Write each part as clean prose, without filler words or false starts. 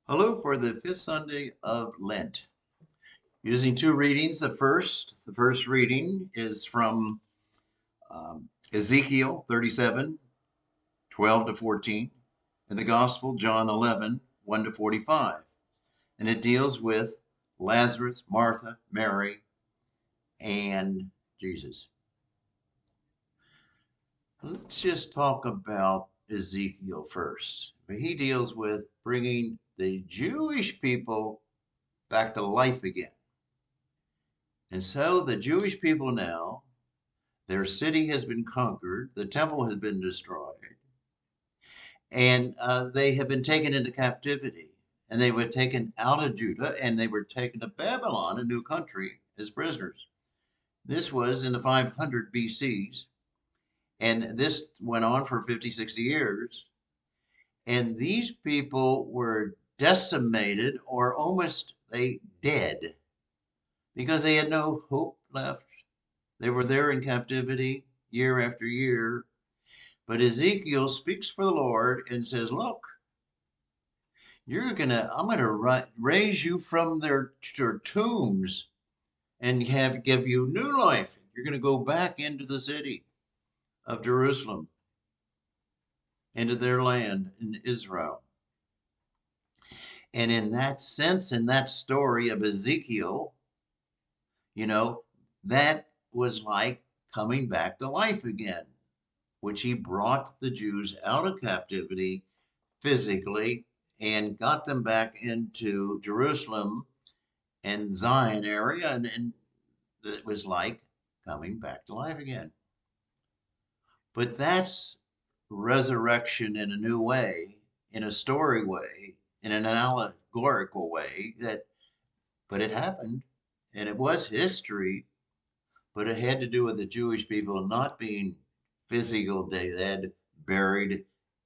Hello for the fifth Sunday of Lent. Using two readings. The first reading is from Ezekiel 37, 12 to 14, and the Gospel, John 11, 1 to 45. And it deals with Lazarus, Martha, Mary, and Jesus. Let's just talk about Ezekiel first. He deals with bringing the Jewish people back to life again. And so the Jewish people now, their city has been conquered, the temple has been destroyed, and they have been taken into captivity. And they were taken out of Judah and they were taken to Babylon, a new country, as prisoners. This was in the 500 BCs, and this went on for 50, 60 years. And these people were decimated or almost they dead because they had no hope left. They were there in captivity year after year. But Ezekiel speaks for the Lord and says, look, I'm gonna raise you from their tombs and give you new life. You're gonna go back into the city of Jerusalem, into their land in Israel. And in that sense, in that story of Ezekiel, you know, that was like coming back to life again, which he brought the Jews out of captivity physically and got them back into Jerusalem and Zion area. And it was like coming back to life again. But that's resurrection in a new way, in a story way, in an allegorical way but it happened and it was history, but it had to do with the Jewish people not being physical dead, buried,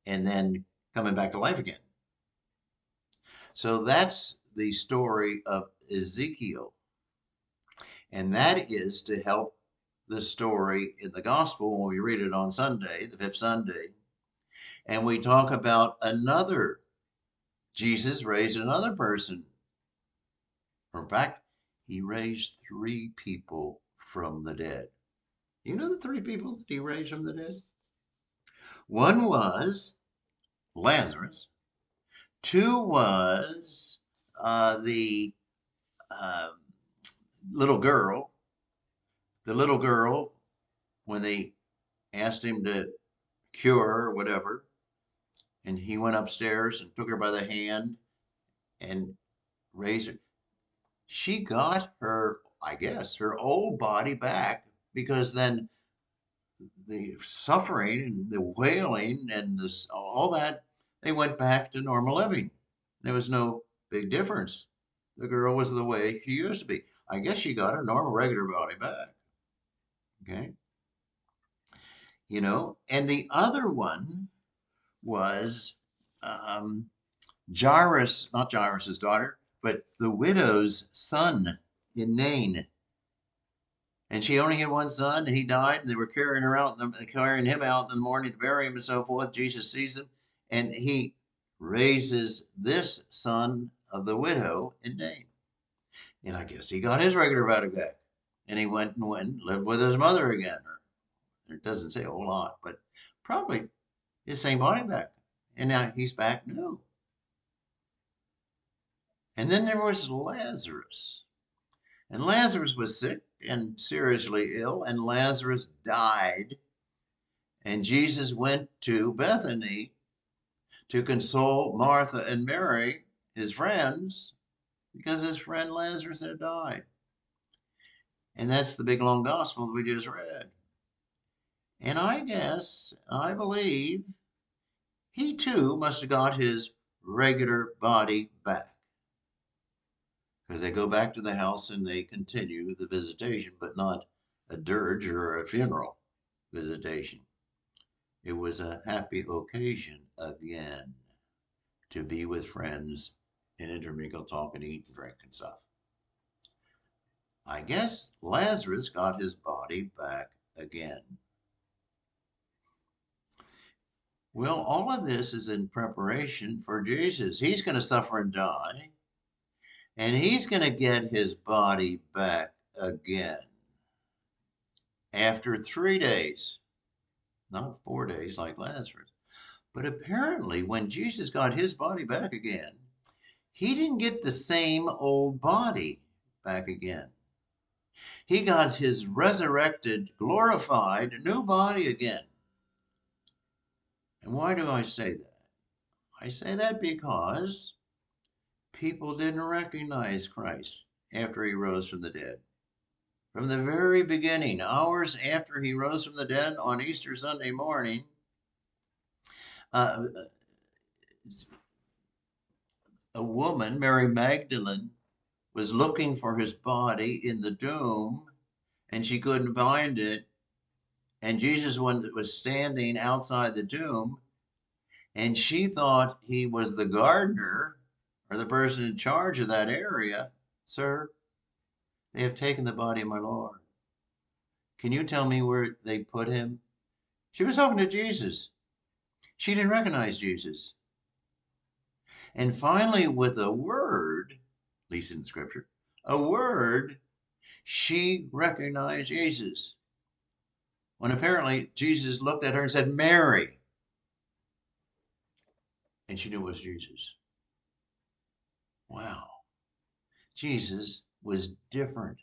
and then coming back to life again. So that's the story of Ezekiel. And that is to help the story in the gospel when we read it on Sunday, the fifth Sunday. And we talk about Jesus raised another person. In fact, he raised three people from the dead. You know the three people that he raised from the dead? One was Lazarus. Two was the uh, little girl. The little girl, when they asked him to cure her or whatever, and he went upstairs and took her by the hand and raised her. She got her, I guess, her old body back because then the suffering and the wailing and all that, they went back to normal living. There was no big difference. The girl was the way she used to be. I guess she got her normal, regular body back. Okay. And the other one was um, Jairus, not Jairus's daughter, but the widow's son in Nain. And she only had one son, and he died, and they were carrying him out in the morning to bury him and so forth. Jesus sees him, and he raises this son of the widow in Nain. And I guess he got his regular body back. And he went and lived with his mother again. Or it doesn't say a whole lot, but probably his same body back. And now he's back new. And then there was Lazarus. And Lazarus was sick and seriously ill, and Lazarus died. And Jesus went to Bethany to console Martha and Mary, his friends, because his friend Lazarus had died. And that's the big long gospel that we just read. And I believe, he too must have got his regular body back. Because they go back to the house and they continue the visitation, but not a dirge or a funeral visitation. It was a happy occasion again to be with friends and intermingle, talk and eat and drink and stuff. I guess Lazarus got his body back again. Well, all of this is in preparation for Jesus. He's going to suffer and die, and he's going to get his body back again after 3 days, not 4 days like Lazarus. But apparently, when Jesus got his body back again, he didn't get the same old body back again. He got his resurrected, glorified new body again. And why do I say that? I say that because people didn't recognize Christ after he rose from the dead. From the very beginning, hours after he rose from the dead on Easter Sunday morning, uh, a woman, Mary Magdalene, was looking for his body in the tomb, and she couldn't find it. And Jesus was standing outside the tomb, and she thought he was the gardener or the person in charge of that area. Sir, they have taken the body of my Lord. Can you tell me where they put him? She was talking to Jesus. She didn't recognize Jesus. And finally, with a word, at least in Scripture, a word, she recognized Jesus. When apparently Jesus looked at her and said, Mary. And she knew it was Jesus. Wow. Jesus was different.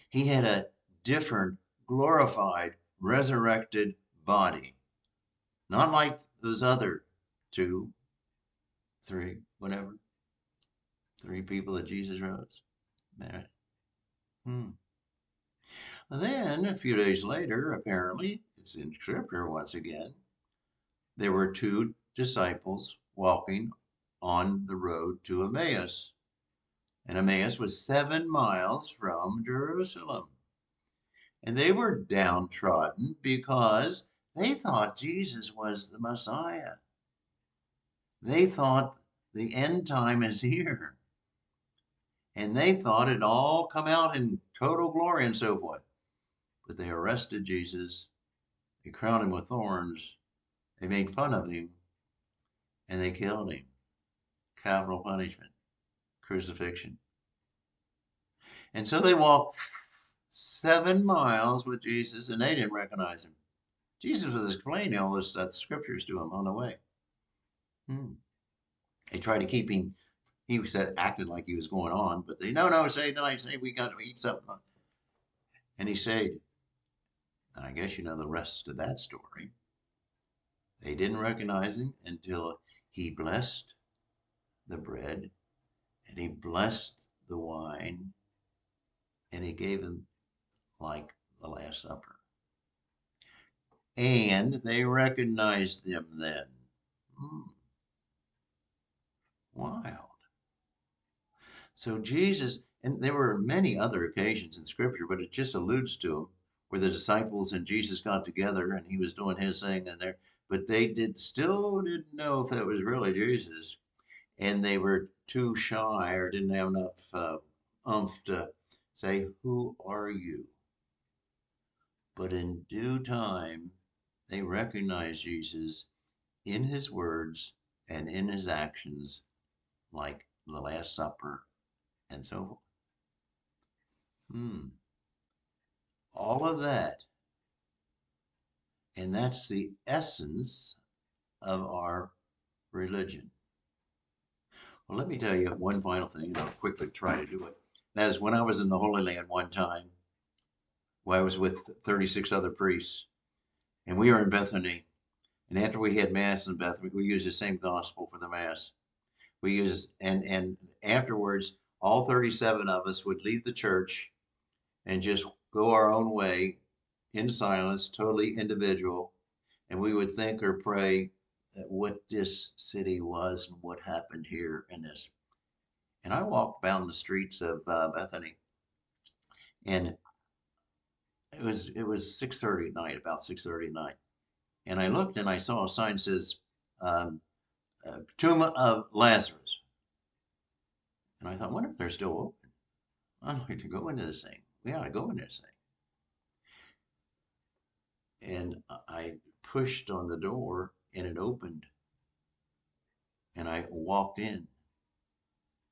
He had a different, glorified, resurrected body. Not like those other two, three, whatever, three people that Jesus rose. Hmm. Then, a few days later, apparently, it's in Scripture once again, there were two disciples walking on the road to Emmaus. And Emmaus was 7 miles from Jerusalem. And they were downtrodden because they thought Jesus was the Messiah. They thought the end time is here. And they thought it'd all come out in total glory and so forth. But they arrested Jesus. They crowned him with thorns. They made fun of him. And they killed him. Capital punishment. Crucifixion. And so they walked 7 miles with Jesus, and they didn't recognize him. Jesus was explaining all this scriptures to him on the way. They tried to keep him. He said, acted like he was going on, but they, no, say tonight, say we got to eat something. And he said, I guess you know the rest of that story. They didn't recognize him until he blessed the bread and he blessed the wine and he gave them like the Last Supper. And they recognized him then. Wild. So Jesus, and there were many other occasions in Scripture, but it just alludes to them, where the disciples and Jesus got together and he was doing his thing in there, but they still didn't know if that was really Jesus, and they were too shy or didn't have enough umph to say, "Who are you?" But in due time, they recognized Jesus in his words and in his actions, like the Last Supper and so forth. All of that. And that's the essence of our religion. Well, let me tell you one final thing, and I'll quickly try to do it. That is, when I was in the Holy Land one time, where I was with 36 other priests, and we were in Bethany. And after we had Mass in Bethany, we used the same gospel for the Mass. We used, and afterwards, all 37 of us would leave the church and just go our own way in silence, totally individual. And we would think or pray that what this city was and what happened here in this. And I walked down the streets of Bethany, and it was 6:30 at night, about 6:30 at night. And I looked and I saw a sign that says, Tomb of Lazarus. And I thought, I wonder if they're still open. I'd like to go into this thing. We ought to go in this thing. And I pushed on the door, and it opened, and I walked in,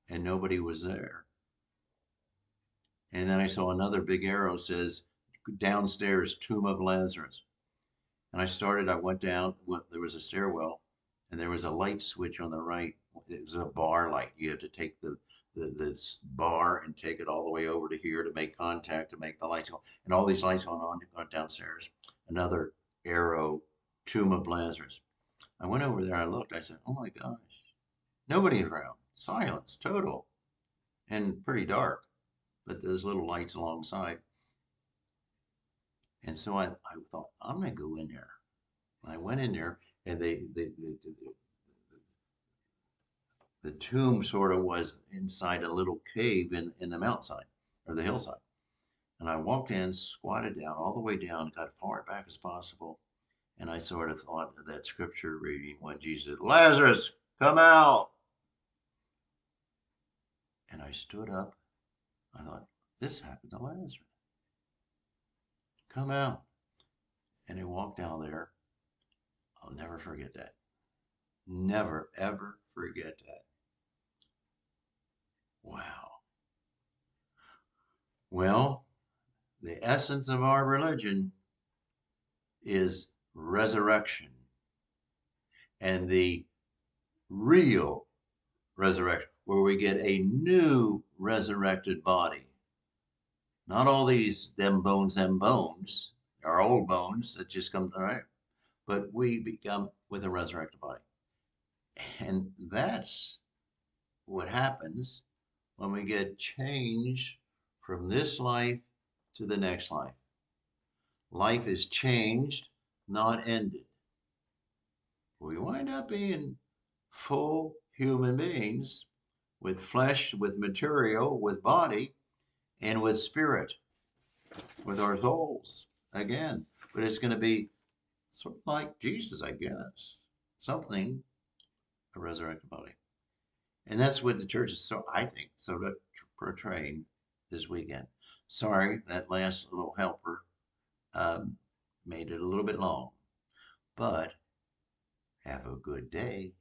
and nobody was there. And then I saw another big arrow says, downstairs, tomb of Lazarus. And I went down, there was a stairwell, and there was a light switch on the right. It was a bar light. You had to take the bar and take it all the way over to here to make contact, to make the lights go. And all these lights went on downstairs. Another arrow, tomb of Lazarus. I went over there, I looked, I said, oh my gosh, nobody around, silence, total, and pretty dark, but there's little lights alongside. And so I thought, I'm going to go in there. And I went in there, and the tomb sort of was inside a little cave in the mountainside or the hillside. And I walked in, squatted down, all the way down, got as far back as possible. And I sort of thought of that scripture reading when Jesus said, Lazarus, come out. And I stood up. I thought, this happened to Lazarus. Come out. And he walked down there. I'll never forget that. Never, ever forget that. Wow. Well, the essence of our religion is resurrection. And the real resurrection, where we get a new resurrected body. Not all these them bones, our old bones that just come, all right, but we become with a resurrected body. And that's what happens when we get changed from this life to the next life. Life is changed, not ended. We wind up being full human beings with flesh, with material, with body, and with spirit, with our souls again. But it's going to be sort of like Jesus, I guess. Something, a resurrected body. And that's what the church is, so I think, sort of portraying this weekend. Sorry, that last little helper made it a little bit long, but have a good day.